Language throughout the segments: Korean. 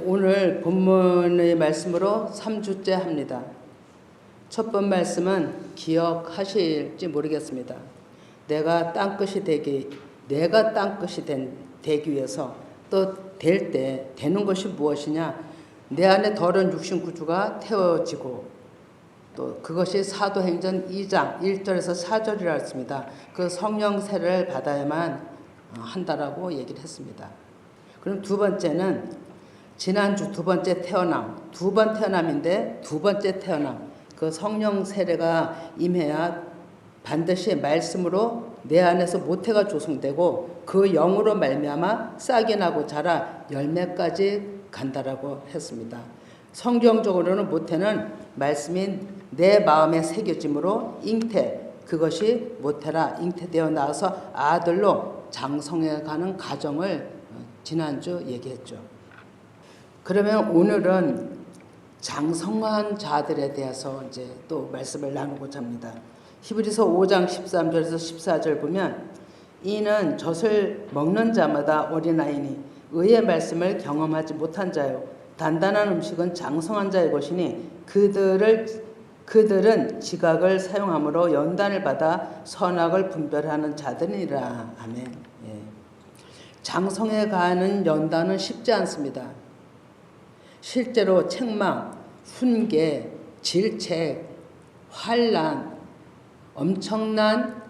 오늘 본문의 말씀으로 3주째 합니다. 첫 번 말씀은 기억하실지 모르겠습니다. 내가 땅끝이 되기 위해서 또 되는 것이 무엇이냐? 내 안에 더러운 육신 구주가 태워지고 또 그것이 사도행전 2장 1절에서 4절이라 했습니다. 그 성령 세례를 받아야만 한다라고 얘기를 했습니다. 그럼 두 번째는 지난주 두 번째 태어남, 두 번 태어남인데 두 번째 태어남, 그 성령 세례가 임해야 반드시 말씀으로 내 안에서 모태가 조성되고 그 영으로 말미암아 싹이 나고 자라 열매까지 간다라고 했습니다. 성경적으로는 모태는 말씀인 내 마음에 새겨짐으로 잉태, 그것이 모태라 잉태되어 나와서 아들로 장성해 가는 과정을 지난주 얘기했죠. 그러면 오늘은 장성한 자들에 대해서 이제 또 말씀을 나누고자 합니다. 히브리서 5장 13절에서 14절 보면 이는 젖을 먹는 자마다 어린아이니 의의 말씀을 경험하지 못한 자요 단단한 음식은 장성한 자의 것이니 그들은 지각을 사용함으로 연단을 받아 선악을 분별하는 자들이라. 아멘. 예. 장성해 가는 연단은 쉽지 않습니다. 실제로 책망, 훈계, 질책, 환난, 엄청난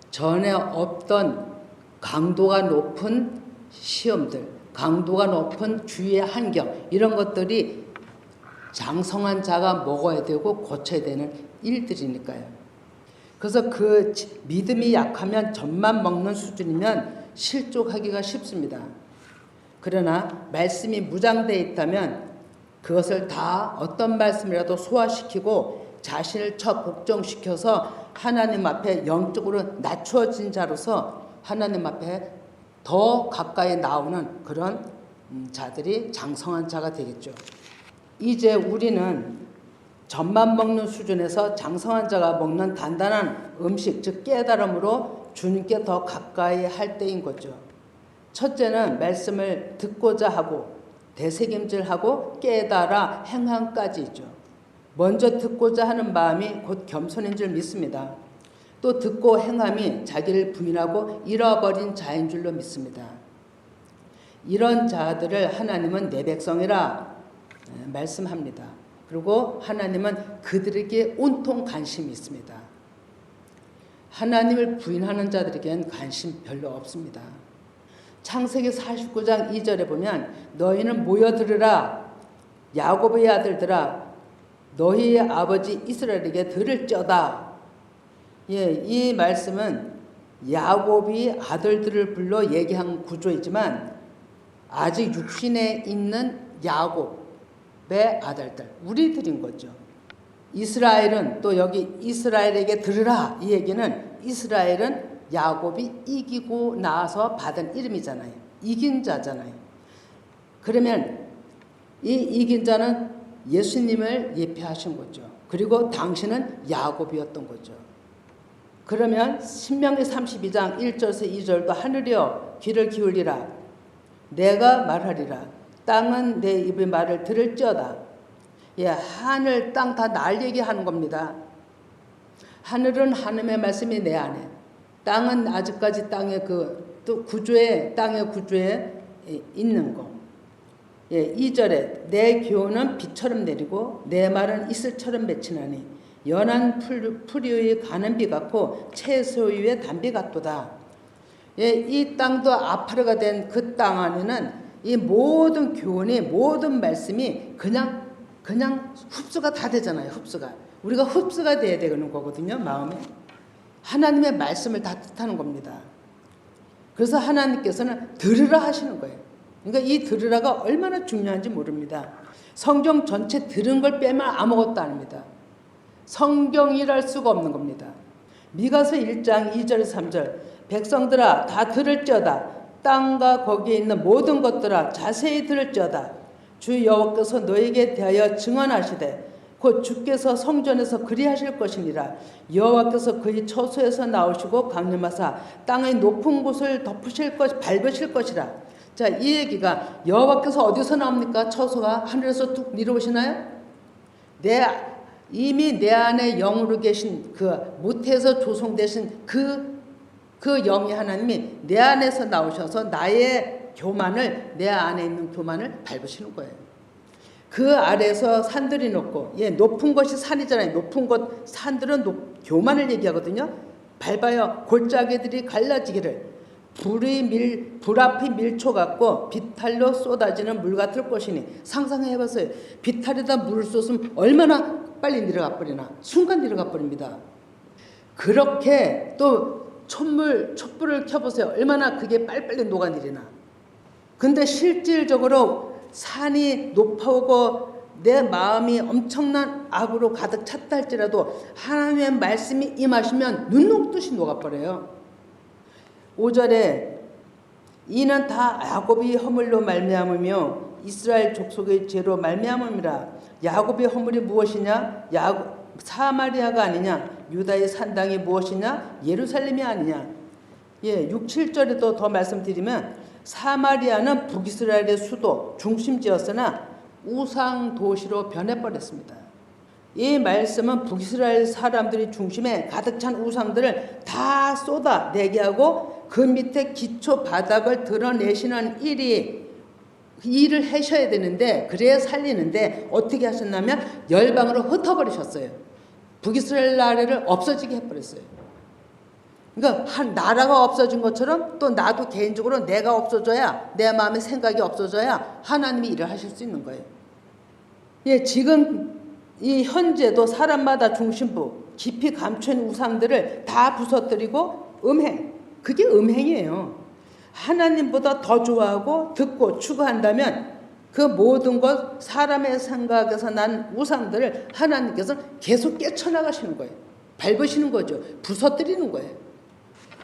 전에 없던 강도가 높은 시험들, 강도가 높은 주위의 환경, 이런 것들이 장성한 자가 먹어야 되고 고쳐야 되는 일들이니까요. 그래서 그 믿음이 약하면 젖만 먹는 수준이면 실족하기가 쉽습니다. 그러나 말씀이 무장되어 있다면 그것을 다 어떤 말씀이라도 소화시키고 자신을 복종시켜서 하나님 앞에 영적으로 낮추어진 자로서 하나님 앞에 더 가까이 나오는 그런 자들이 장성한 자가 되겠죠. 이제 우리는 젖만 먹는 수준에서 장성한 자가 먹는 단단한 음식, 즉 깨달음으로 주님께 더 가까이 할 때인 거죠. 첫째는 말씀을 듣고자 하고 되새김질하고 깨달아 행함까지죠. 먼저 듣고자 하는 마음이 곧 겸손인 줄 믿습니다. 또 듣고 행함이 자기를 부인하고 잃어버린 자인 줄로 믿습니다. 이런 자들을 하나님은 내 백성이라 말씀합니다. 그리고 하나님은 그들에게 온통 관심이 있습니다. 하나님을 부인하는 자들에게는 관심 별로 없습니다. 창세기 49장 2절에 보면 너희는 모여들으라 야곱의 아들들아 너희의 아버지 이스라엘에게 들을지어다. 예, 이 말씀은 야곱이 아들들을 불러 얘기한 구조이지만 아직 육신에 있는 야곱의 아들들, 우리들인 거죠. 이스라엘은 또 여기 이스라엘에게 들으라 이 얘기는 이스라엘은 야곱이 이기고 나서 받은 이름이잖아요. 이긴 자잖아요. 그러면 이 이긴 자는 예수님을 예표하신 거죠. 그리고 당신은 야곱이었던 거죠. 그러면 신명기 32장 1절에서 2절도 하늘이여 귀를 기울이라 내가 말하리라 땅은 내 입의 말을 들을지어다. 예, 하늘 땅 다 날 얘기하는 겁니다. 하늘은 하나님의 말씀이 내 안에, 땅은 아직까지 땅의 또 땅의 구조에 있는 거. 예, 2절에 내 교훈은 비처럼 내리고 내 말은 이슬처럼 맺히나니 연한 풀 위에 가는 비 같고 채소 위에 단비 같도다. 예, 이 땅도 아파르가 된 그 땅 안에는 이 모든 교훈이 모든 말씀이 그냥 흡수가 다 되잖아요. 흡수가 우리가 흡수가 돼야 되는 거거든요. 마음에 하나님의 말씀을 다 뜻하는 겁니다. 그래서 하나님께서는 들으라 하시는 거예요. 그러니까 이 들으라가 얼마나 중요한지 모릅니다. 성경 전체 들은 걸 빼면 아무것도 아닙니다. 성경이랄 수가 없는 겁니다. 미가서 1장 2절 3절 백성들아 다 들을지어다 땅과 거기에 있는 모든 것들아 자세히 들을지어다 주 여호와께서 너에게 대하여 증언하시되 곧 주께서 성전에서 그리하실 것이니라. 여호와께서 그의 처소에서 나오시고 강림하사 땅의 높은 곳을 밟으실 것이라. 자, 이 얘기가 여호와께서 어디서 나옵니까? 처소가 하늘에서 뚝 내려오시나요? 이미 내 안에 영으로 계신 그 모태에서 조성되신 그 영이 하나님이 내 안에서 나오셔서 나의 교만을, 내 안에 있는 교만을 밟으시는 거예요. 그 아래에서 산들이 높고, 높은 것이 산이잖아요. 높은 것, 산들은 교만을 얘기하거든요. 밟아요. 골짜기들이 갈라지기를. 불 앞이 밀초 같고 비탈로 쏟아지는 물 같을 것이니. 상상해봤어요. 비탈에다 물을 쏟으면 얼마나 빨리 내려가 버리나. 순간 내려가 버립니다. 그렇게 또 촛불을 켜보세요. 얼마나 그게 빨리빨리 녹아내리나. 근데 실질적으로 산이 높아오고 내 마음이 엄청난 악으로 가득 찼다 할지라도 하나님의 말씀이 임하시면 눈 녹듯이 녹아버려요. 5절에 이는 다 야곱이 허물로 말미암으며 이스라엘 족속의 죄로 말미암음이라. 야곱의 허물이 무엇이냐? 사마리아가 아니냐? 유다의 산당이 무엇이냐? 예루살렘이 아니냐? 6, 7절에도 더 말씀드리면 사마리아는 북이스라엘의 수도 중심지였으나 우상 도시로 변해버렸습니다. 이 말씀은 북이스라엘 사람들이 중심에 가득 찬 우상들을 다 쏟아내게 하고 그 밑에 기초 바닥을 드러내시는 일을 하셔야 되는데, 그래야 살리는데 어떻게 하셨냐면 열방으로 흩어버리셨어요. 북이스라엘 나라를 없어지게 해버렸어요. 그러니까 한 나라가 없어진 것처럼 또 나도 개인적으로 내가 없어져야, 내 마음의 생각이 없어져야 하나님이 일을 하실 수 있는 거예요. 지금 이 현재도 사람마다 중심부 깊이 감춘 우상들을 다 부서뜨리고 그게 음행이에요. 하나님보다 더 좋아하고 듣고 추구한다면 그 모든 것, 사람의 생각에서 난 우상들을 하나님께서 계속 깨쳐나가시는 거예요. 밟으시는 거죠. 부서뜨리는 거예요.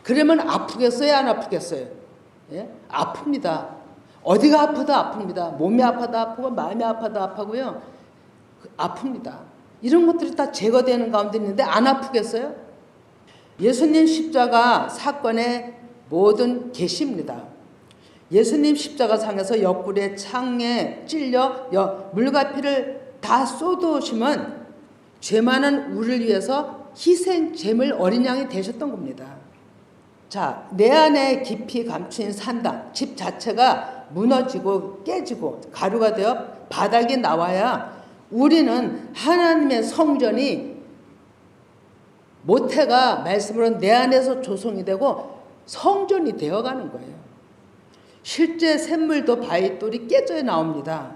그러면 아프겠어요? 안 아프겠어요? 아픕니다. 어디가 아프다 아픕니다. 몸이 아파도 아프고 마음이 아파도 아프고요. 아픕니다. 이런 것들이 다 제거되는 가운데 있는데 안 아프겠어요? 예수님 십자가 사건의 모든 계시입니다. 예수님 십자가상에서 옆구리에 창에 찔려 물과 피를 다 쏟으시면 죄 많은 우리를 위해서 희생 제물 어린 양이 되셨던 겁니다. 자, 내 안에 깊이 감춘 산당, 집 자체가 무너지고 깨지고 가루가 되어 바닥에 나와야 우리는 하나님의 성전이 모태가 말씀으로 내 안에서 조성이 되고 성전이 되어가는 거예요. 실제 샘물도 바위돌이 깨져 나옵니다.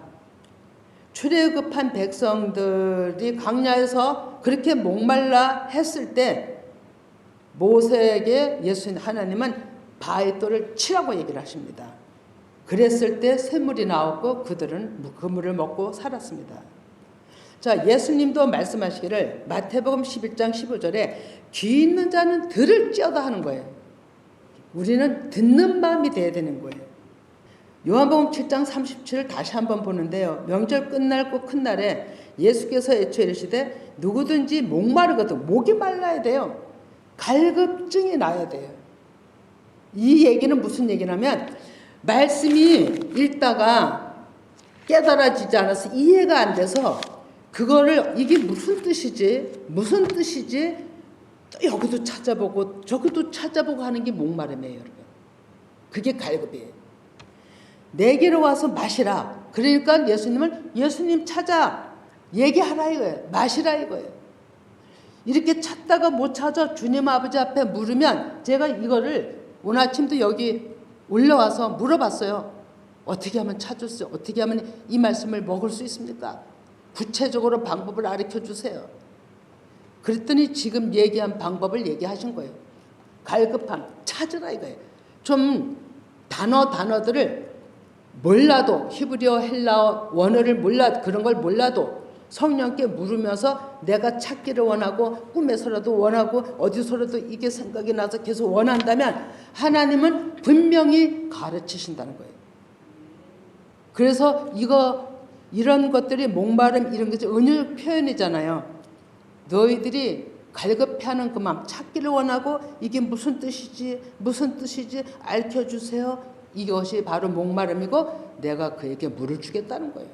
출애굽한 백성들이 광야에서 그렇게 목말라 했을 때 모세에게 하나님은 바위돌을 치라고 얘기를 하십니다. 그랬을 때 샘물이 나왔고 그들은 그 물을 먹고 살았습니다. 자, 예수님도 말씀하시기를 마태복음 11장 15절에 귀 있는 자는 들을지어다 하는 거예요. 우리는 듣는 마음이 돼야 되는 거예요. 요한복음 7장 37을 다시 한번 보는데요. 명절 끝날 꼭 큰 날에 예수께서 애초에 이르시되 누구든지 목마르거든, 목이 말라야 돼요. 갈급증이 나야 돼요. 이 얘기는 무슨 얘기냐면 말씀이 읽다가 깨달아지지 않아서 이해가 안 돼서 그거를 이게 무슨 뜻이지 또 여기도 찾아보고 저기도 찾아보고 하는 게 목마름이에요, 여러분. 그게 갈급이에요. 내게로 와서 마시라. 그러니까 예수님 찾아 얘기하라 이거예요. 마시라 이거예요. 이렇게 찾다가 못 찾아 주님 아버지 앞에 물으면 제가 이거를 오늘 아침도 여기 올라와서 물어봤어요. 어떻게 하면 찾을 수, 어떻게 하면 이 말씀을 먹을 수 있습니까? 구체적으로 방법을 가르쳐 주세요. 그랬더니 지금 얘기한 방법을 얘기하신 거예요. 갈급함, 찾으라 이거예요. 좀 단어들을 몰라도 히브리어, 헬라어, 원어를 몰라도 그런 걸 몰라도 성령께 물으면서 내가 찾기를 원하고 꿈에서라도 원하고 어디서라도 이게 생각이 나서 계속 원한다면 하나님은 분명히 가르치신다는 거예요. 그래서 이런 것들이 목마름 이런 것이 은율 표현이잖아요. 너희들이 갈급해하는 그 마음 찾기를 원하고 이게 무슨 뜻이지 알려주세요. 이것이 바로 목마름이고 내가 그에게 물을 주겠다는 거예요.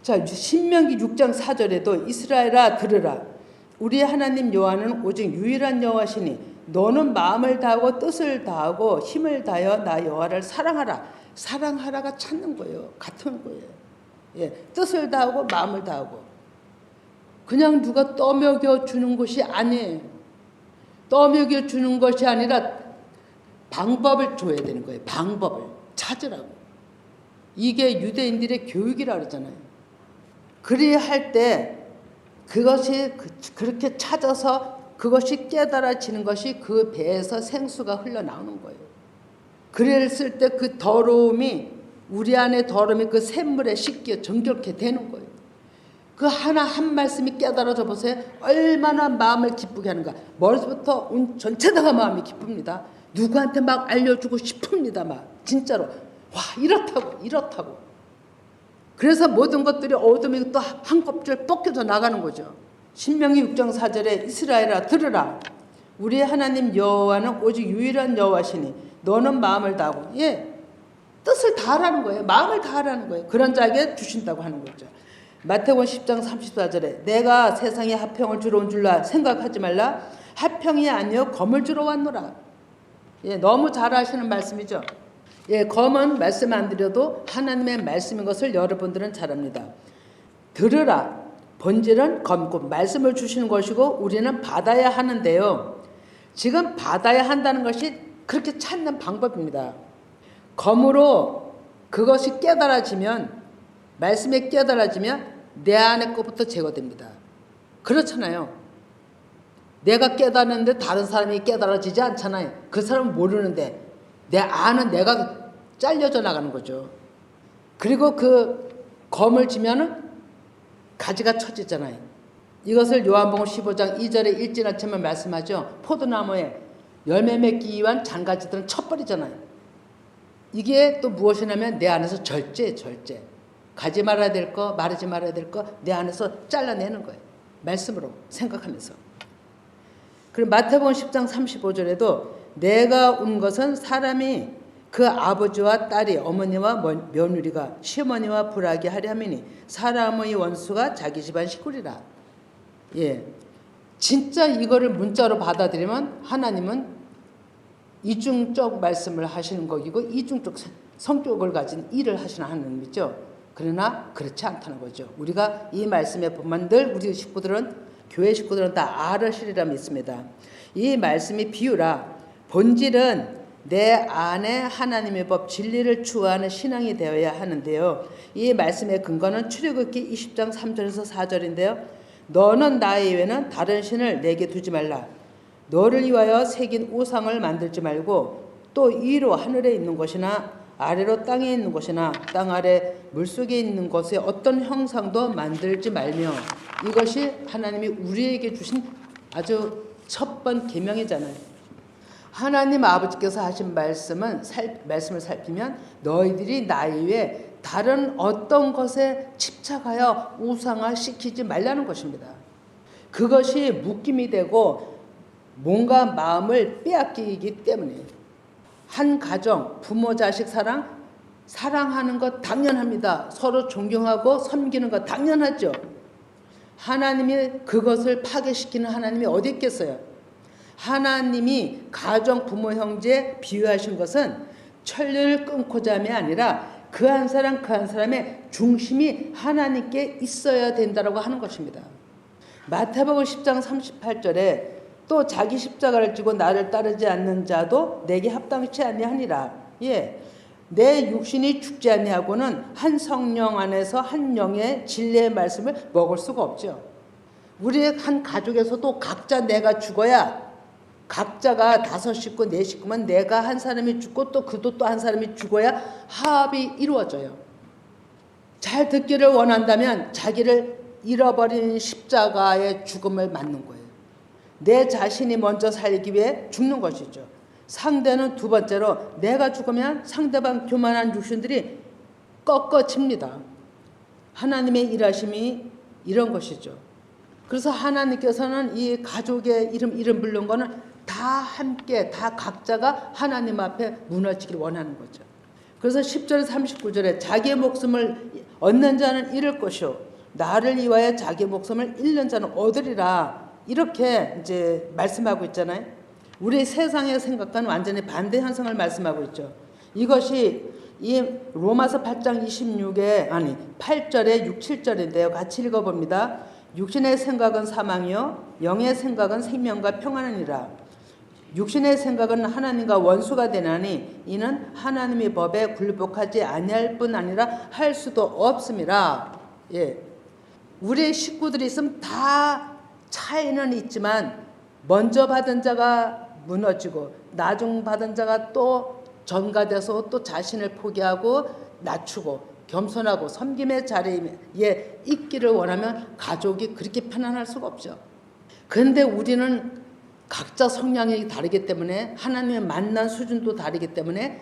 자, 신명기 6장 4절에도 이스라엘아 들으라. 우리 하나님 여호와는 오직 유일한 여호와시니 너는 마음을 다하고 뜻을 다하고 힘을 다하여 나 여호와를 사랑하라. 사랑하라가 찾는 거예요. 같은 거예요. 예, 뜻을 다하고 마음을 다하고. 그냥 누가 떠먹여 주는 것이 아니에요. 떠먹여 주는 것이 아니라 방법을 줘야 되는 거예요. 방법을 찾으라고. 이게 유대인들의 교육이라고 그러잖아요. 그리 할 때 그것이 그렇게 찾아서 그것이 깨달아지는 것이 그 배에서 생수가 흘러나오는 거예요. 그랬을 때 그 더러움이 우리 안에 더러움이 그 샘물에 씻겨 정결케 되는 거예요. 그 하나 한 말씀이 깨달아져 보세요. 얼마나 마음을 기쁘게 하는가. 머리부터 온 전체 다가 마음이 기쁩니다. 누구한테 막 알려주고 싶습니다. 막 진짜로 와 이렇다고. 그래서 모든 것들이 어둠이 또 한껍질 벗겨져 나가는 거죠. 신명기 6장 4절에 이스라엘아 들으라. 우리 하나님 여호와는 오직 유일한 여호와시니 너는 마음을 다하고 뜻을 다하라는 거예요. 마음을 다하라는 거예요. 그런 자에게 주신다고 하는 거죠. 마태복음 10장 34절에 내가 세상에 화평을 주러 온 줄라 생각하지 말라. 화평이 아니요 검을 주러 왔노라. 너무 잘 아시는 말씀이죠. 검은 말씀 안 드려도 하나님의 말씀인 것을 여러분들은 잘 압니다. 들으라. 본질은 검고 말씀을 주시는 것이고 우리는 받아야 하는데요. 지금 받아야 한다는 것이 그렇게 찾는 방법입니다. 검으로 그것이 깨달아지면 말씀이 깨달아지면 내 안의 것부터 제거됩니다. 그렇잖아요. 내가 깨달았는데 다른 사람이 깨달아지지 않잖아요. 그 사람은 모르는데 내 안은 내가 잘려져 나가는 거죠. 그리고 그 검을 지면은 가지가 처지잖아요. 이것을 요한복음 15장 2절에 일진아침을 말씀하죠. 포도나무에 열매 맺기 위한 장가지들은 쳐버리잖아요. 이게 또 무엇이냐면 내 안에서 절제. 가지 말아야 될 거, 마르지 말아야 될 거 내 안에서 잘라내는 거예요. 말씀으로 생각하면서. 그리고 마태복음 10장 35절에도 내가 온 것은 사람이 그 아버지와 딸이 어머니와 며느리가 시어머니와 불하게 하려 함이니 사람의 원수가 자기 집안 식구리라. 진짜 이거를 문자로 받아들이면 하나님은 이중적 말씀을 하시는 것이고 이중적 성격을 가진 일을 하시는 하나님이죠. 그러나 그렇지 않다는 거죠. 우리가 이 말씀에 보면 늘 우리 식구들은 교회 식구들은 다 알으시리라 믿습니다. 이 말씀이 비유라. 본질은 내 안에 하나님의 법 진리를 추구하는 신앙이 되어야 하는데요. 이 말씀의 근거는 출애굽기 20장 3절에서 4절인데요. 너는 나 이외에는 다른 신을 내게 두지 말라. 너를 위하여 새긴 우상을 만들지 말고 또 위로 하늘에 있는 것이나 아래로 땅에 있는 것이나 땅 아래 물속에 있는 것의 어떤 형상도 만들지 말며. 이것이 하나님이 우리에게 주신 아주 첫 번 계명이잖아요. 하나님 아버지께서 하신 말씀을 살피면 너희들이 나 이외에 다른 어떤 것에 집착하여 우상화 시키지 말라는 것입니다. 그것이 묶임이 되고 뭔가 마음을 빼앗기기 때문에. 한 가정, 부모 자식 사랑하는 것 당연합니다. 서로 존경하고 섬기는 것 당연하죠. 하나님이 그것을 파괴시키는 하나님이 어디 있겠어요? 하나님이 가정, 부모, 형제 비유하신 것은 천륜을 끊고자 함이 아니라 그 한 사람의 중심이 하나님께 있어야 된다고 하는 것입니다. 마태복음 10장 38절에 또 자기 십자가를 지고 나를 따르지 않는 자도 내게 합당치 아니하니라. 내 육신이 죽지 아니하고는 한 성령 안에서 한 영의 진리의 말씀을 먹을 수가 없죠. 우리 한 가족에서도 각자 내가 죽어야, 각자가 5식구 4식구면 내가 한 사람이 죽고 또 그도 또 한 사람이 죽어야 화합이 이루어져요. 잘 듣기를 원한다면 자기를 잃어버린 십자가의 죽음을 맞는 거예요. 내 자신이 먼저 살기 위해 죽는 것이죠. 상대는 두 번째로 내가 죽으면 상대방 교만한 육신들이 꺾어집니다. 하나님의 일하심이 이런 것이죠. 그래서 하나님께서는 이 가족의 이름 부른 거는 다 함께 다 각자가 하나님 앞에 무너지길 원하는 거죠. 그래서 10절 39절에 자기의 목숨을 얻는 자는 잃을 것이요 나를 위하여 자기의 목숨을 잃는 자는 얻으리라. 이렇게 이제 말씀하고 있잖아요. 우리 세상의 생각과는 완전히 반대 현상을 말씀하고 있죠. 이것이 이 로마서 8장 8절에 6, 7절인데요. 같이 읽어봅니다. 육신의 생각은 사망이요 영의 생각은 생명과 평안이니라. 육신의 생각은 하나님과 원수가 되나니 이는 하나님의 법에 굴복하지 아니할 뿐 아니라 할 수도 없음이라. 예. 우리 식구들이 있으면 다 차이는 있지만 먼저 받은 자가 무너지고 나중 받은 자가 또 전가돼서 또 자신을 포기하고 낮추고 겸손하고 섬김의 자리에 있기를 원하면 가족이 그렇게 편안할 수가 없죠. 그런데 우리는 각자 성향이 다르기 때문에 하나님의 만난 수준도 다르기 때문에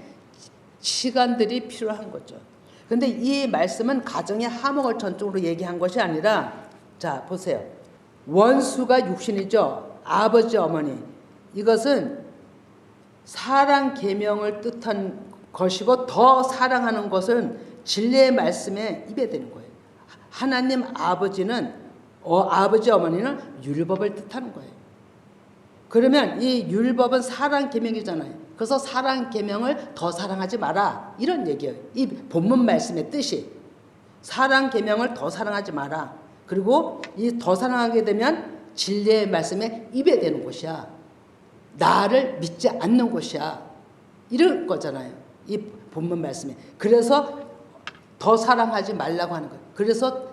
시간들이 필요한 거죠. 그런데 이 말씀은 가정의 화목을 전적으로 얘기한 것이 아니라 자 보세요. 원수가 육신이죠. 아버지 어머니 이것은 사랑 계명을 뜻한 것이고 더 사랑하는 것은 진리의 말씀에 입에 되는 거예요. 하나님 아버지는 아버지 어머니는 율법을 뜻하는 거예요. 그러면 이 율법은 사랑 계명이잖아요. 그래서 사랑 계명을 더 사랑하지 마라 이런 얘기예요. 이 본문 말씀의 뜻이 사랑 계명을 더 사랑하지 마라. 그리고 이 더 사랑하게 되면 진리의 말씀에 입에 되는 것이야. 나를 믿지 않는 것이야. 이런 거잖아요. 이 본문 말씀에. 그래서 더 사랑하지 말라고 하는 거예요. 그래서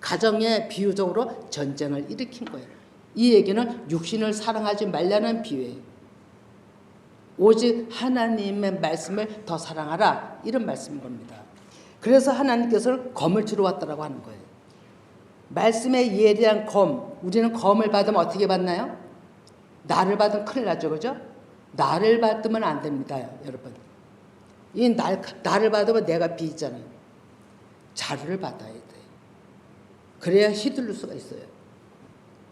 가정에 비유적으로 전쟁을 일으킨 거예요. 이 얘기는 육신을 사랑하지 말라는 비유예요. 오직 하나님의 말씀을 더 사랑하라 이런 말씀인 겁니다. 그래서 하나님께서 검을 주러 왔다라고 하는 거예요. 말씀의 예리한 검, 우리는 검을 받으면 어떻게 받나요? 나를 받으면 큰일 나죠, 그죠? 나를 받으면 안 됩니다, 여러분. 나를 받으면 내가 비잖아요. 자루를 받아야 돼. 그래야 휘둘릴 수가 있어요.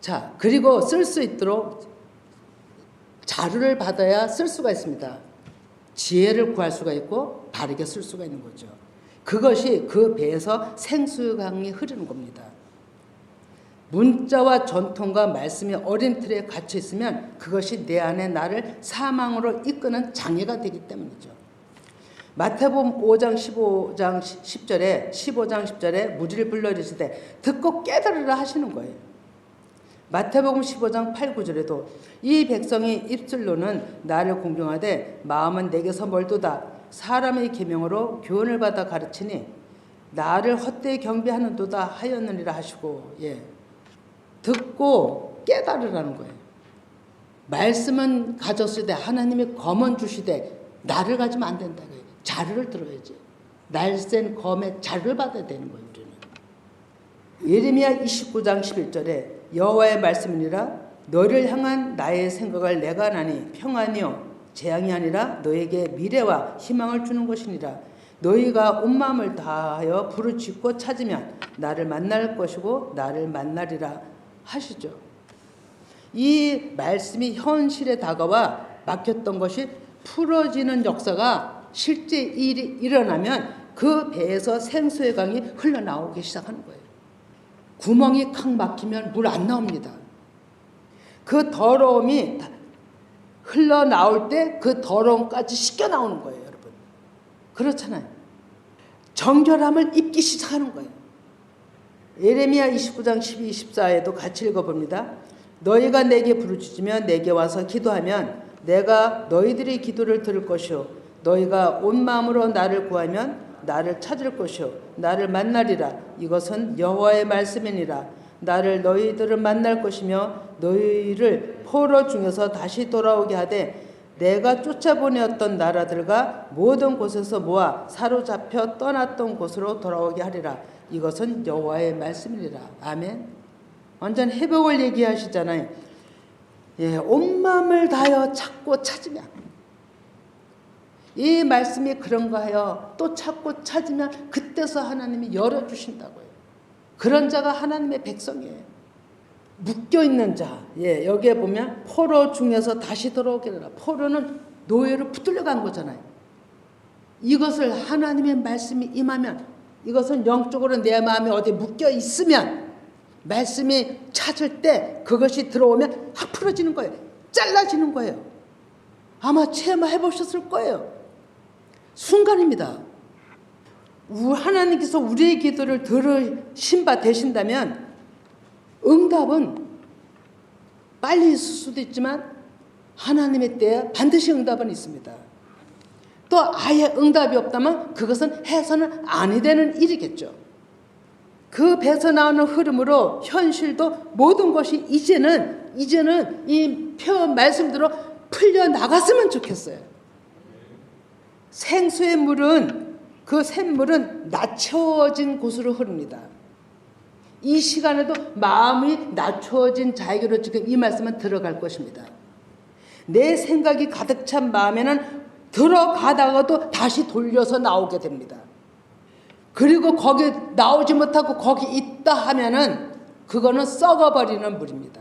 자, 그리고 쓸 수 있도록 자루를 받아야 쓸 수가 있습니다. 지혜를 구할 수가 있고 바르게 쓸 수가 있는 거죠. 그것이 그 배에서 생수강이 흐르는 겁니다. 문자와 전통과 말씀이 어린 틀에 갇혀 있으면 그것이 내 안에 나를 사망으로 이끄는 장애가 되기 때문이죠. 마태복음 5장 15장 10절에 무리를 불러 이르시되 듣고 깨달으라 하시는 거예요. 마태복음 15장 8, 9절에도 이 백성이 입술로는 나를 공경하되 마음은 내게서 멀도다. 사람의 계명으로 교훈을 받아 가르치니 나를 헛되이 경배하는도다 하였느니라 하시고 예. 듣고 깨달으라는 거예요. 말씀은 가졌으되 하나님이 검은 주시되 나를 가지면 안 된다. 자루를 들어야지. 날쌘 검에 자루를 받아야 되는 거예요. 우리는. 예레미야 29장 11절에 여호와의 말씀이니라 너를 향한 나의 생각을 내가 하나니 평안이요 재앙이 아니라 너에게 미래와 희망을 주는 것이니라. 너희가 온 마음을 다하여 부르짖고 찾으면 나를 만날 것이고 나를 만나리라 하시죠. 이 말씀이 현실에 다가와 막혔던 것이 풀어지는 역사가 실제 일이 일어나면 그 배에서 생수의 강이 흘러나오기 시작하는 거예요. 구멍이 칵 막히면 물 안 나옵니다. 그 더러움이 흘러나올 때 그 더러움까지 씻겨 나오는 거예요, 여러분. 그렇잖아요. 정결함을 입기 시작하는 거예요. 예레미야 29장 12, 14에도 같이 읽어봅니다. 너희가 내게 부르짖으며 내게 와서 기도하면 내가 너희들의 기도를 들을 것이요 너희가 온 마음으로 나를 구하면 나를 찾을 것이요 나를 만나리라. 이것은 여호와의 말씀이니라. 나를 너희들은 만날 것이며 너희를 포로 중에서 다시 돌아오게 하되 내가 쫓아보내었던 나라들과 모든 곳에서 모아 사로잡혀 떠났던 곳으로 돌아오게 하리라. 이것은 여호와의 말씀이니라. 아멘. 완전 회복을 얘기하시잖아요. 예, 온 마음을 다하여 찾고 찾으면 이 말씀이 그런가 하여 또 찾고 찾으면 그때서 하나님이 열어주신다고요. 그런 자가 하나님의 백성이에요. 묶여 있는 자. 예, 여기에 보면 포로 중에서 다시 돌아오게 되라. 포로는 노예로 붙들려 간 거잖아요. 이것을 하나님의 말씀이 임하면, 이것은 영적으로 내 마음에 어디 묶여 있으면 말씀이 찾을 때 그것이 들어오면 확 풀어지는 거예요. 잘라지는 거예요. 아마 체험해 보셨을 거예요. 순간입니다. 하나님께서 우리의 기도를 들으신 바 되신다면 응답은 빨리 있을 수도 있지만 하나님의 때에 반드시 응답은 있습니다. 또 아예 응답이 없다면 그것은 해서는 아니 되는 일이겠죠. 그 배에서 나오는 흐름으로 현실도 모든 것이 이제는 이 표현 말씀대로 풀려 나갔으면 좋겠어요. 생수의 물은, 그 샘물은 낮춰진 곳으로 흐릅니다. 이 시간에도 마음이 낮춰진 자에게로 지금 이 말씀은 들어갈 것입니다. 내 생각이 가득 찬 마음에는 들어가다가도 다시 돌려서 나오게 됩니다. 그리고 거기 나오지 못하고 거기 있다 하면은 그거는 썩어버리는 물입니다.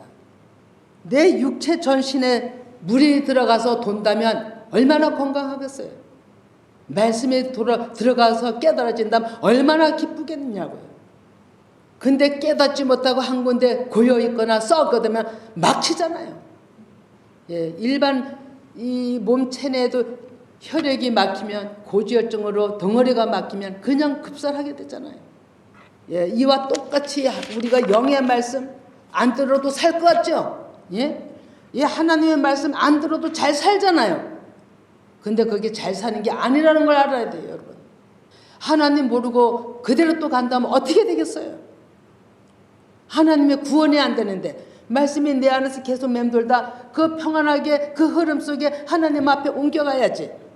내 육체 전신에 물이 들어가서 돈다면 얼마나 건강하겠어요. 말씀에 들어가서 깨달아진다면 얼마나 기쁘겠냐고요. 근데 깨닫지 못하고 한 군데 고여있거나 썩어들면 막히잖아요. 예, 일반 이 몸 체내에도 혈액이 막히면, 고지혈증으로 덩어리가 막히면 그냥 급살하게 되잖아요. 예, 이와 똑같이 우리가 영의 말씀 안 들어도 살 것 같죠? 예? 이 하나님의 말씀 안 들어도 잘 살잖아요. 근데 그게 잘 사는 게 아니라는 걸 알아야 돼요, 여러분. 하나님 모르고 그대로 또 간다면 어떻게 되겠어요? 하나님의 구원이 안 되는데 말씀이 내 안에서 계속 맴돌다 그 평안하게 그 흐름 속에 하나님 앞에 옮겨가야지.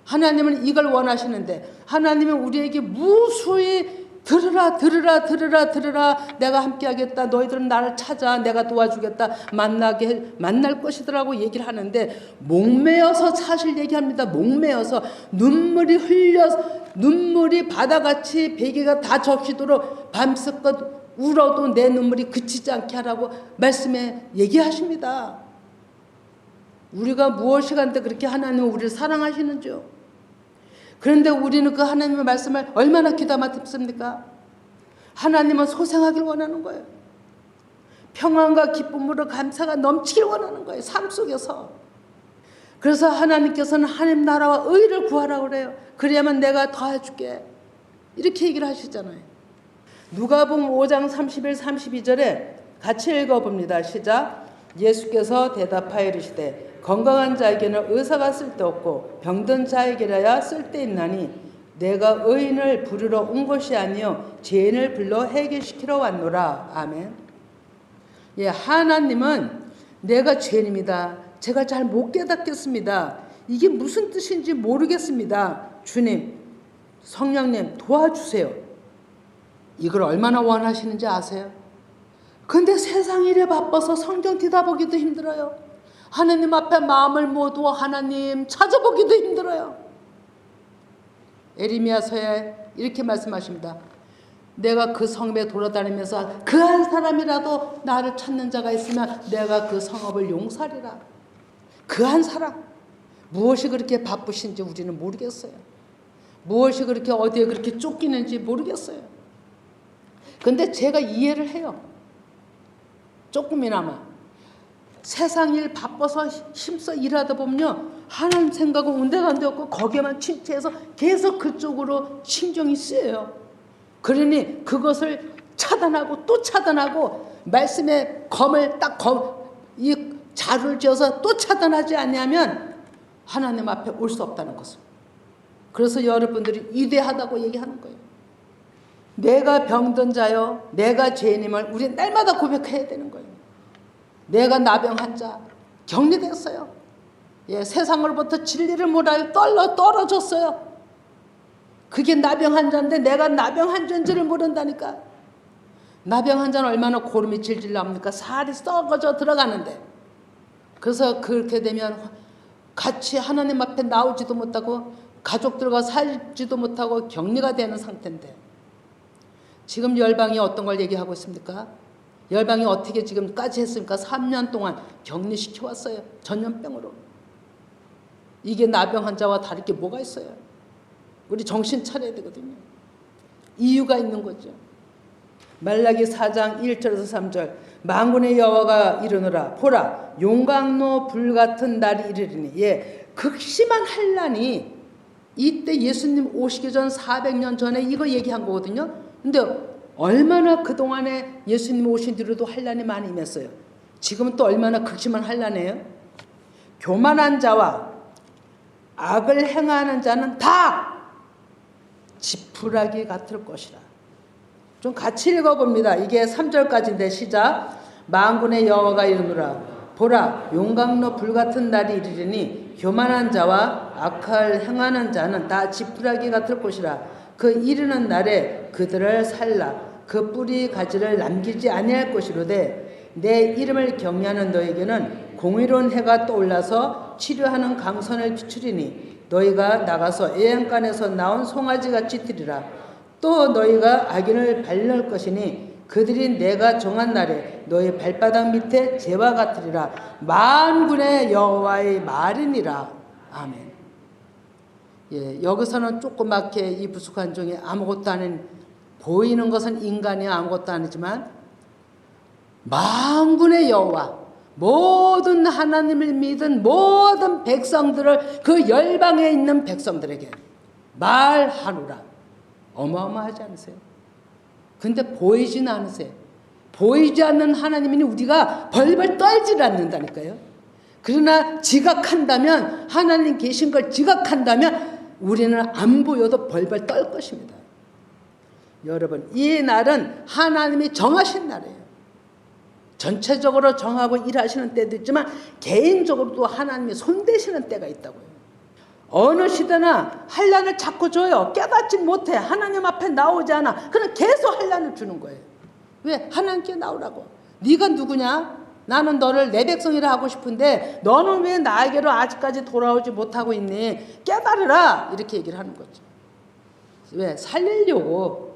하나님은 이걸 원하시는데, 하나님은 우리에게 무수히 들으라 내가 함께 하겠다, 너희들은 나를 찾아, 내가 도와주겠다, 만날 것이더라고 얘기를 하는데 목매어서 사실 얘기합니다. 목매어서 눈물이 바다같이 베개가 다 적시도록 밤새껏 울어도 내 눈물이 그치지 않게 하라고 말씀에 얘기하십니다. 우리가 무엇이 간데 그렇게 하나님은 우리를 사랑하시는지요. 그런데 우리는 그 하나님의 말씀을 얼마나 귀담아 듣습니까? 하나님은 소생하길 원하는 거예요. 평안과 기쁨으로 감사가 넘치길 원하는 거예요. 삶 속에서. 그래서 하나님께서는 하나님 나라와 의를 구하라고 그래요. 그래야만 내가 더해줄게. 이렇게 얘기를 하시잖아요. 누가복음 5장 31, 32절에 같이 읽어봅니다. 시작. 예수께서 대답하여 이르시되 건강한 자에게는 의사가 쓸데없고 병든 자에게라야 쓸데있나니 내가 의인을 부르러 온 것이 아니요 죄인을 불러 해결시키러 왔노라. 아멘. 예, 하나님은 내가 죄인입니다. 제가 잘 못 깨닫겠습니다. 이게 무슨 뜻인지 모르겠습니다. 주님, 성령님 도와주세요. 이걸 얼마나 원하시는지 아세요? 근데 세상 일에 바빠서 성경 뒤다보기도 힘들어요. 하나님 앞에 마음을 모두 하나님 찾아보기도 힘들어요. 에레미야서에 이렇게 말씀하십니다. 내가 그 성읍에 돌아다니면서 그 한 사람이라도 나를 찾는 자가 있으면 내가 그 성읍을 용서하리라. 그 한 사람. 무엇이 그렇게 바쁘신지 우리는 모르겠어요. 무엇이 그렇게 어디에 그렇게 쫓기는지 모르겠어요. 근데 제가 이해를 해요. 조금이나마. 세상 일 바빠서 힘써 일하다 보면요, 하나님 생각은 온데간데 없고 거기에만 침체해서 계속 그쪽으로 신경이 쓰여요. 그러니 그것을 차단하고 또 차단하고 말씀의 검을 이 자루를 쥐어서 또 차단하지 않냐면 하나님 앞에 올 수 없다는 것을. 그래서 여러분들이 위대하다고 얘기하는 거예요. 내가 병든 자요, 내가 죄인임을 우리 날마다 고백해야 되는 거예요. 내가 나병한 자, 격리됐어요. 예, 세상으로부터 진리를 몰아요. 떨어졌어요. 그게 나병한 자인데 내가 나병한 자인지를 모른다니까. 나병한 자는 얼마나 고름이 질질 납니까? 살이 썩어져 들어가는데. 그래서 그렇게 되면 같이 하나님 앞에 나오지도 못하고 가족들과 살지도 못하고 격리가 되는 상태인데, 지금 열방이 어떤 걸 얘기하고 있습니까? 열방이 어떻게 지금까지 했습니까? 3년 동안 격리시켜 왔어요. 전염병으로. 이게 나병 환자와 다를 게 뭐가 있어요? 우리 정신 차려야 되거든요. 이유가 있는 거죠. 말라기 4장 1절에서 3절 만군의 여호와가 이르노라 보라 용광로 불같은 날이 이르리니 극심한 환난이 이때 예수님 오시기 전 400년 전에 이거 얘기한 거거든요. 근데 얼마나 그동안에 예수님 오신 뒤로도 환난이 많이 임했어요. 지금은 또 얼마나 극심한 환난이에요. 교만한 자와 악을 행하는 자는 다 지푸라기 같을 것이라. 좀 같이 읽어봅니다. 이게 3절까지인데 시작. 만군의 여호와가 이르노라 보라 용광로 불같은 날이 이르리니 교만한 자와 악을 행하는 자는 다 지푸라기 같을 것이라. 그 이르는 날에 그들을 살라 그 뿌리 가지를 남기지 아니할 것이로되 내 이름을 경외하는 너에게는 공의로운 해가 떠올라서 치료하는 강선을 비추리니 너희가 나가서 애양간에서 나온 송아지같이 뛰리라. 또 너희가 악인을 발릴 것이니 그들이 내가 정한 날에 너희 발바닥 밑에 재와 같으리라. 만군의 여호와의 말이니라. 아멘. 여기서는 조그맣게 이 부숙한 종이 아무것도 아닌 보이는 것은 인간이 아무것도 아니지만 만군의 여호와 모든 하나님을 믿은 모든 백성들을 그 열방에 있는 백성들에게 말하노라. 어마어마하지 않으세요? 근데 보이진 않으세요. 보이지 않는 하나님이니 우리가 벌벌 떨질 않는다니까요. 그러나 지각한다면 하나님 계신 걸 지각한다면 우리는 안 보여도 벌벌 떨 것입니다. 여러분 이 날은 하나님이 정하신 날이에요. 전체적으로 정하고 일하시는 때도 있지만 개인적으로도 하나님이 손대시는 때가 있다고요. 어느 시대나 환난을 자꾸 줘요. 깨닫지 못해. 하나님 앞에 나오지 않아. 그럼 계속 환난을 주는 거예요. 왜? 하나님께 나오라고. 네가 누구냐? 나는 너를 내 백성이라 하고 싶은데 너는 왜 나에게로 아직까지 돌아오지 못하고 있니? 깨달으라. 이렇게 얘기를 하는 거죠. 왜? 살리려고.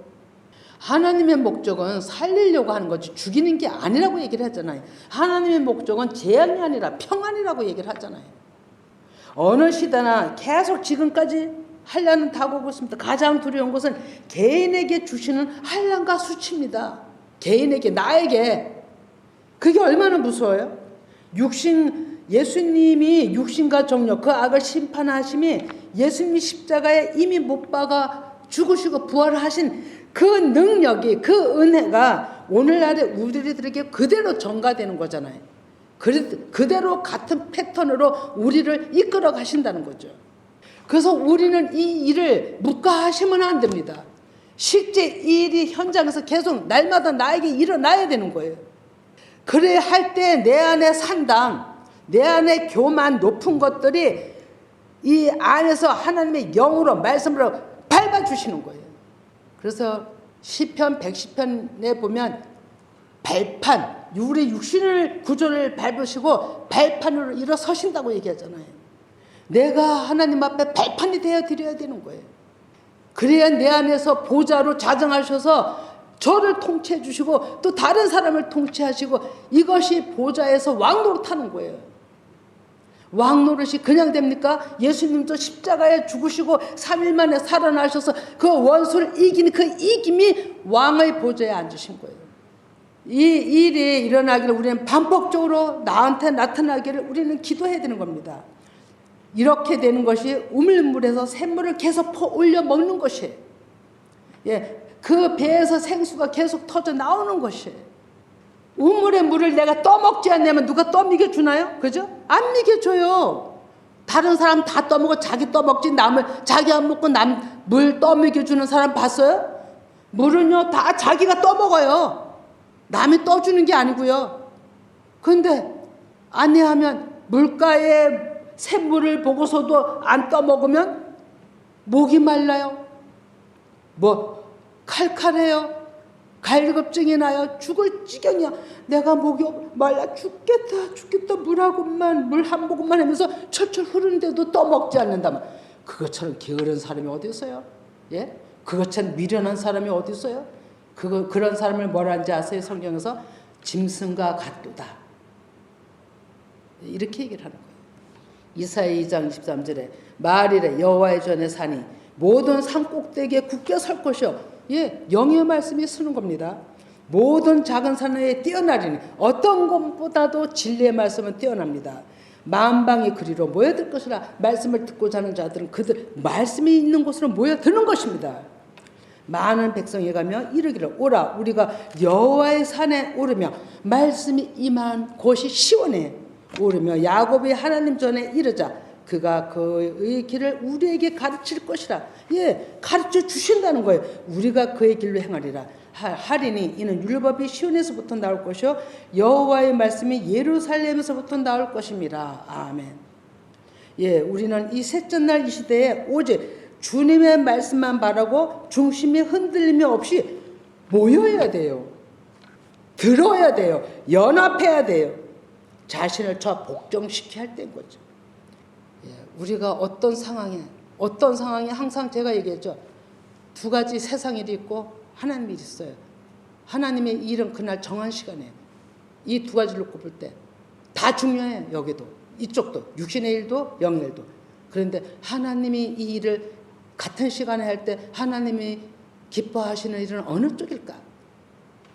하나님의 목적은 살리려고 하는 거지 죽이는 게 아니라고 얘기를 하잖아요. 하나님의 목적은 재앙이 아니라 평안이라고 얘기를 하잖아요. 어느 시대나 계속 지금까지 환난은 다가오고 있습니다. 가장 두려운 것은 개인에게 주시는 환난과 수치입니다. 개인에게, 나에게. 그게 얼마나 무서워요? 예수님이 육신과 정력, 그 악을 심판하심이 예수님이 십자가에 이미 못 박아 죽으시고 부활하신 그 능력이, 그 은혜가 오늘날의 우리들에게 그대로 전가되는 거잖아요. 그대로 같은 패턴으로 우리를 이끌어 가신다는 거죠. 그래서 우리는 이 일을 묵과하시면 안 됩니다. 실제 이 일이 현장에서 계속 날마다 나에게 일어나야 되는 거예요. 그래 할 때 내 안에 산당, 내 안에 교만 높은 것들이 이 안에서 하나님의 영으로 말씀으로 밟아주시는 거예요. 그래서 시편 110편에 보면 발판, 우리 육신을 구조를 밟으시고 발판으로 일어서신다고 얘기하잖아요. 내가 하나님 앞에 발판이 되어 드려야 되는 거예요. 그래야 내 안에서 보좌로 자정하셔서 저를 통치해 주시고 또 다른 사람을 통치하시고 이것이 보좌에서 왕노릇하는 거예요. 왕노릇이 그냥 됩니까? 예수님도 십자가에 죽으시고 3일 만에 살아나셔서 그 원수를 이기는 그 이김이 왕의 보좌에 앉으신 거예요. 이 일이 일어나기를 우리는 반복적으로 나한테 나타나기를 우리는 기도해야 되는 겁니다. 이렇게 되는 것이 우물물에서 샘물을 계속 올려 먹는 것이에요. 그 배에서 생수가 계속 터져 나오는 것이에요. 우물의 물을 내가 떠먹지 않냐면 누가 떠먹여주나요? 그죠? 안 먹여줘요. 다른 사람 다 떠먹어 자기 떠먹지 남을 자기 안 먹고 남 물 떠먹여주는 사람 봤어요? 물은요 다 자기가 떠먹어요. 남이 떠주는 게 아니고요. 근데 아니하면 물가에 샘물을 보고서도 안 떠먹으면 목이 말라요. 칼칼해요. 갈급증이 나요. 죽을 지경이야. 내가 목이 말라 죽겠다. 물 한 모금만 하면서 철철 흐르는데도 떠먹지 않는다면 그것처럼 게으른 사람이 어디 있어요? 그것처럼 미련한 사람이 어디 있어요? 그런 사람을 뭐라 하는지 아세요? 성경에서 짐승과 같도다. 이렇게 얘기를 하는 거예요. 이사야 2장 23절에 말이래 여호와의 전에 산이 모든 산 꼭대기에 굳게 설 것이요. 예, 영의 말씀이 쓰는 겁니다. 모든 작은 산에 뛰어나리니 어떤 것보다도 진리의 말씀은 뛰어납니다. 만방이 그리로 모여들 것이라. 말씀을 듣고자 하는 자들은 그들 말씀이 있는 곳으로 모여드는 것입니다. 많은 백성이 가며 이르기를 오라 우리가 여호와의 산에 오르며 말씀이 임한 곳이 시온에 오르며 야곱의 하나님 전에 이르자. 그가 그의 길을 우리에게 가르칠 것이라. 예, 가르쳐 주신다는 거예요. 우리가 그의 길로 행하리라 하리니 이는 율법이 시온에서부터 나올 것이요 여호와의 말씀이 예루살렘에서부터 나올 것임이라. 아멘. 예, 우리는 이 셋째 날 이 시대에 오직 주님의 말씀만 바라고 중심이 흔들림이 없이 모여야 돼요. 들어야 돼요. 연합해야 돼요. 자신을 저 복종시켜야 할 때인 거죠. 예, 우리가 어떤 상황에 항상 제가 얘기했죠. 두 가지 세상 일이 있고 하나님이 있어요. 하나님의 일은 그날 정한 시간에 이 두 가지를 놓고 볼 때 다 중요해요. 여기도 이쪽도 육신의 일도 영의 일도. 그런데 하나님이 이 일을 같은 시간에 할 때 하나님이 기뻐하시는 일은 어느 쪽일까?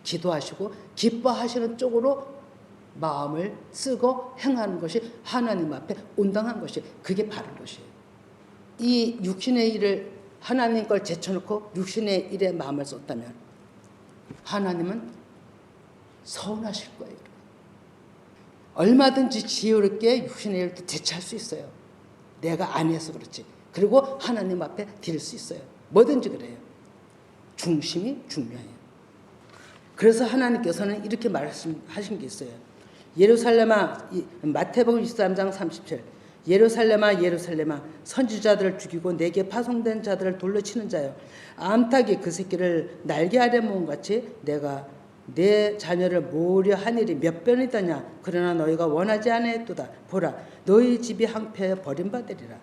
기도하시고 기뻐하시는 쪽으로 마음을 쓰고 행하는 것이 하나님 앞에 온당한 것이 그게 바른 것이에요. 이 육신의 일을 하나님 걸 제쳐놓고 육신의 일에 마음을 쏟다면 하나님은 서운하실 거예요. 얼마든지 지혜롭게 육신의 일도 대체할 수 있어요. 내가 안 해서 그렇지. 그리고 하나님 앞에 드릴 수 있어요. 뭐든지 그래요. 중심이 중요해요. 그래서 하나님께서는 이렇게 말씀하신 게 있어요. 예루살렘아, 마태복음 23장 37 예루살렘아 예루살렘아 선지자들을 죽이고 내게 파송된 자들을 돌로 치는 자여 암탉이 그 새끼를 날개 아래 모은 같이 내가 내 자녀를 모으려 한 일이 몇 번이더냐. 그러나 너희가 원하지 아니했도다. 보라 너희 집이 항폐하여 버림받으리라.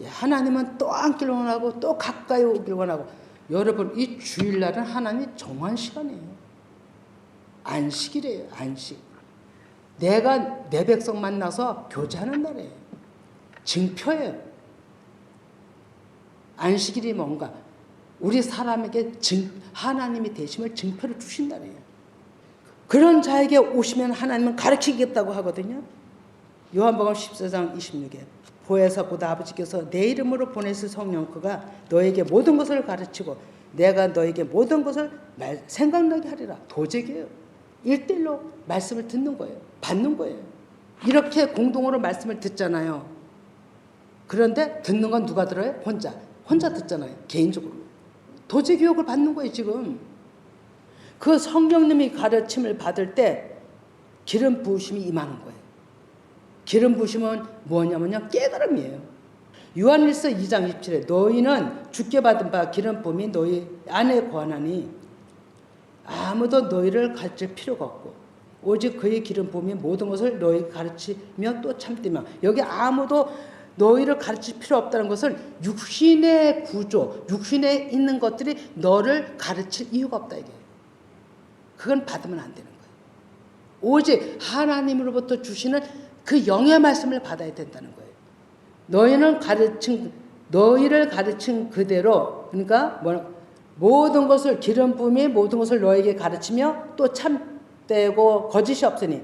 하나님은 또 앉기를 원하고 또 가까이 오길 원하고. 여러분 이 주일날은 하나님 정한 시간이에요. 안식이래요. 안식. 내가 내 백성 만나서 교제하는 날이에요. 증표예요. 안식일이 뭔가 우리 사람에게 하나님이 되심을 증표를 주신 날이에요. 그런 자에게 오시면 하나님은 가르치겠다고 하거든요. 요한복음 14장 26에 보혜사 보다 아버지께서 내 이름으로 보내실 성령 그가 너에게 모든 것을 가르치고 내가 너에게 모든 것을 생각나게 하리라. 도적이에요. 1대1로 말씀을 듣는 거예요. 받는 거예요. 이렇게 공동으로 말씀을 듣잖아요. 그런데 듣는 건 누가 들어요? 혼자 듣잖아요. 개인적으로. 도제 교육을 받는 거예요. 지금. 그 성령님이 가르침을 받을 때 기름 부으심이 임하는 거예요. 기름 부으심은 뭐냐면요. 깨달음이에요. 요한일서 2장 27에 너희는 주께 받은 바 기름 부음이 너희 안에 거하나니 아무도 너희를 가르칠 필요가 없고 오직 그의 기름 부음이 모든 것을 너희에게 가르치며 또 참되며. 여기 아무도 너희를 가르칠 필요 없다는 것은 육신의 구조, 육신에 있는 것들이 너를 가르칠 이유가 없다 이게. 그건 받으면 안 되는 거예요. 오직 하나님으로부터 주시는 그 영의 말씀을 받아야 된다는 거예요. 너희를 가르친 그대로, 그러니까 모든 것을 기름 부음이 모든 것을 너에게 가르치며 또 참되고 거짓이 없으니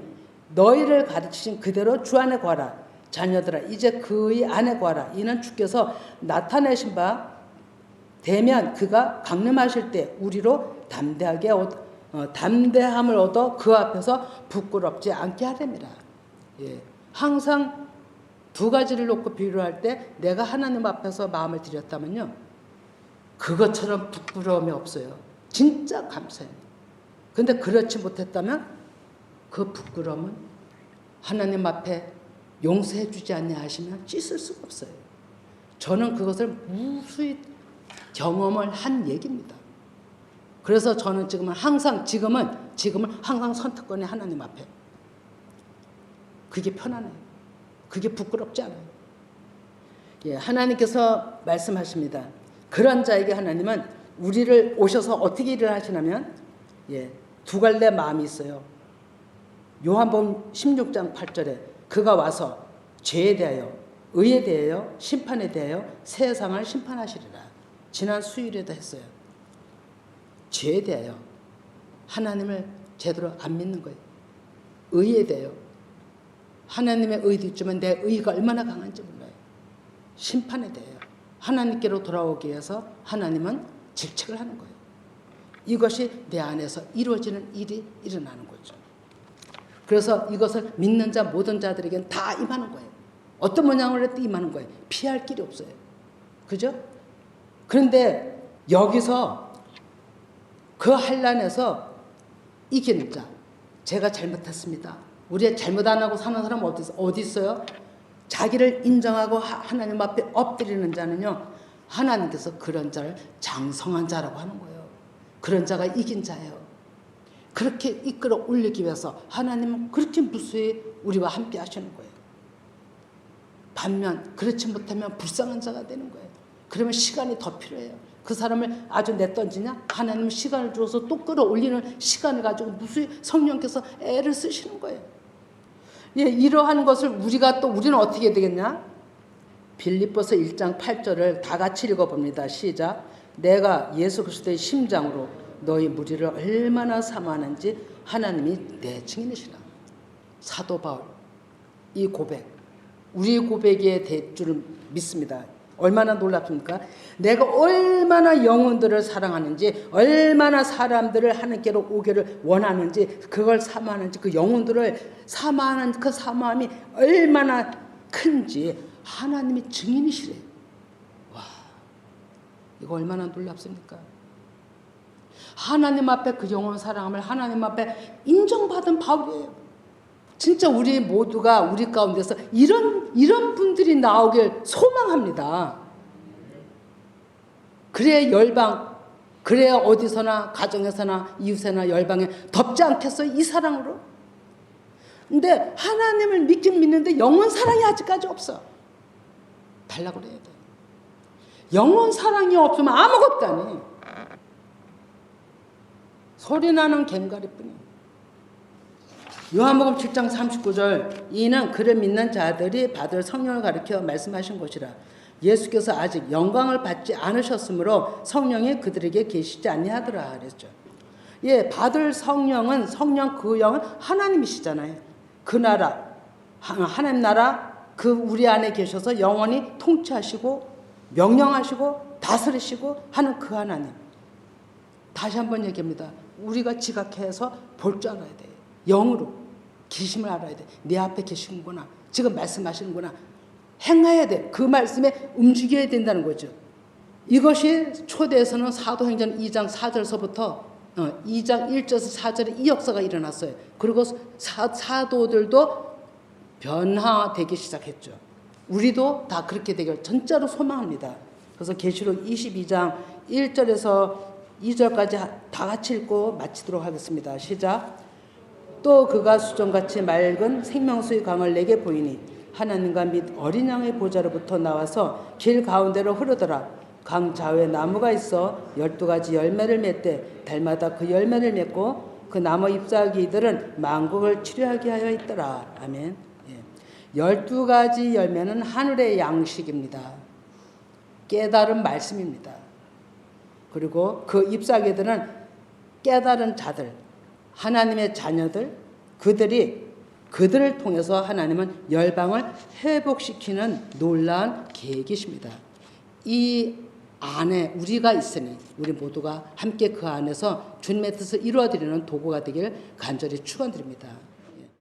너희를 가르치신 그대로 주 안에 거하라. 자녀들아 이제 그의 안에 거하라. 이는 주께서 나타내신 바 되면 그가 강림하실 때 우리로 담대함을 얻어 그 앞에서 부끄럽지 않게 하렵니다. 예. 항상 두 가지를 놓고 비유할 때 내가 하나님 앞에서 마음을 드렸다면요. 그것처럼 부끄러움이 없어요. 진짜 감사해요. 근데 그렇지 못했다면 그 부끄러움은 하나님 앞에 용서해 주지 않냐 하시면 씻을 수가 없어요. 저는 그것을 무수히 경험을 한 얘기입니다. 그래서 저는 지금은 항상 선택권이 하나님 앞에. 그게 편안해요. 그게 부끄럽지 않아요. 예, 하나님께서 말씀하십니다. 그런 자에게 하나님은 우리를 오셔서 어떻게 일을 하시냐면, 예, 두 갈래 마음이 있어요. 요한복음 16장 8절에 그가 와서 죄에 대하여 의에 대하여 심판에 대하여 세상을 심판하시리라. 지난 수요일에도 했어요. 죄에 대하여 하나님을 제대로 안 믿는 거예요. 의에 대하여 하나님의 의도 있지만 내 의가 얼마나 강한지 몰라요. 심판에 대하여 하나님께로 돌아오기 위해서 하나님은 질책을 하는 거예요. 이것이 내 안에서 이루어지는 일이 일어나는 거죠. 그래서 이것을 믿는 자 모든 자들에게는 다 임하는 거예요. 어떤 모양으로 해도 임하는 거예요. 피할 길이 없어요. 그죠? 그런데 여기서 그 환난에서 이기는 자, 제가 잘못했습니다. 우리가 잘못 안 하고 사는 사람 어디 있어요? 자기를 인정하고 하나님 앞에 엎드리는 자는요, 하나님께서 그런 자를 장성한 자라고 하는 거예요. 그런 자가 이긴 자예요. 그렇게 이끌어 올리기 위해서 하나님은 그렇게 무수히 우리와 함께 하시는 거예요. 반면 그렇지 못하면 불쌍한 자가 되는 거예요. 그러면 시간이 더 필요해요. 그 사람을 아주 내던지냐? 하나님은 시간을 주어서 또 끌어올리는 시간을 가지고 무수히 성령께서 애를 쓰시는 거예요. 예, 이러한 것을 우리는 어떻게 되겠냐? 빌립보서 1장 8절을 다 같이 읽어봅니다. 시작. 내가 예수 그리스도의 심장으로 너희 무리를 얼마나 사모하는지 하나님이 내 증인이시라. 사도 바울, 이 고백, 우리 고백에 될 줄을 믿습니다. 얼마나 놀랍습니까? 내가 얼마나 영혼들을 사랑하는지, 얼마나 사람들을 하나님께로 오기를 원하는지, 그걸 사모하는지, 그 영혼들을 사모하는 그 사모함이 얼마나 큰지 하나님이 증인이시래요. 와, 이거 얼마나 놀랍습니까? 하나님 앞에 그 영혼 사랑함을 하나님 앞에 인정받은 바울이에요. 진짜 우리 모두가 우리 가운데서 이런 분들이 나오길 소망합니다. 그래야 열방, 그래야 어디서나 가정에서나 이웃에나 열방에 덮지 않겠어요? 이 사랑으로? 근데 하나님을 믿긴 믿는데 영혼 사랑이 아직까지 없어. 달라고 그래야 돼. 영혼 사랑이 없으면 아무것도 아니에요. 소리나는 갱가리뿐이에요. 요한복음 7장 39절, 이는 그를 믿는 자들이 받을 성령을 가리켜 말씀하신 것이라. 예수께서 아직 영광을 받지 않으셨으므로 성령이 그들에게 계시지 아니하더라 그랬죠. 예, 받을 성령은, 성령 그 영은 하나님이시잖아요. 그 나라, 하나님 나라, 그 우리 안에 계셔서 영원히 통치하시고 명령하시고 다스리시고 하는 그 하나님. 다시 한번 얘기합니다. 우리가 지각해서 볼 줄 알아야 돼요. 영으로 계심을 알아야 돼. 내 앞에 계시는구나. 지금 말씀하시는구나. 행해야 돼. 그 말씀에 움직여야 된다는 거죠. 이것이 초대에서는 사도행전 2장 4절서부터 2장 1절에서 4절에 이 역사가 일어났어요. 그리고 사도들도 변화되기 시작했죠. 우리도 다 그렇게 되길 전짜로 소망합니다. 그래서 계시록 22장 1절에서 2절까지 다 같이 읽고 마치도록 하겠습니다. 시작. 또 그가 수정같이 맑은 생명수의 강을 내게 보이니 하나님과 및 어린 양의 보좌로부터 나와서 길 가운데로 흐르더라. 강 좌우에 나무가 있어 12가지 열매를 맺되 달마다 그 열매를 맺고 그 나무 잎사귀들은 만국을 치료하게 하여 있더라. 아멘. 12가지 열매는 하늘의 양식입니다. 깨달은 말씀입니다. 그리고 그 잎사귀들은 깨달은 자들, 하나님의 자녀들, 그들을 통해서 하나님은 열방을 회복시키는 놀라운 계획이십니다. 이 안에 우리가 있으니 우리 모두가 함께 그 안에서 주님의 뜻을 이루어드리는 도구가 되길 간절히 축원드립니다.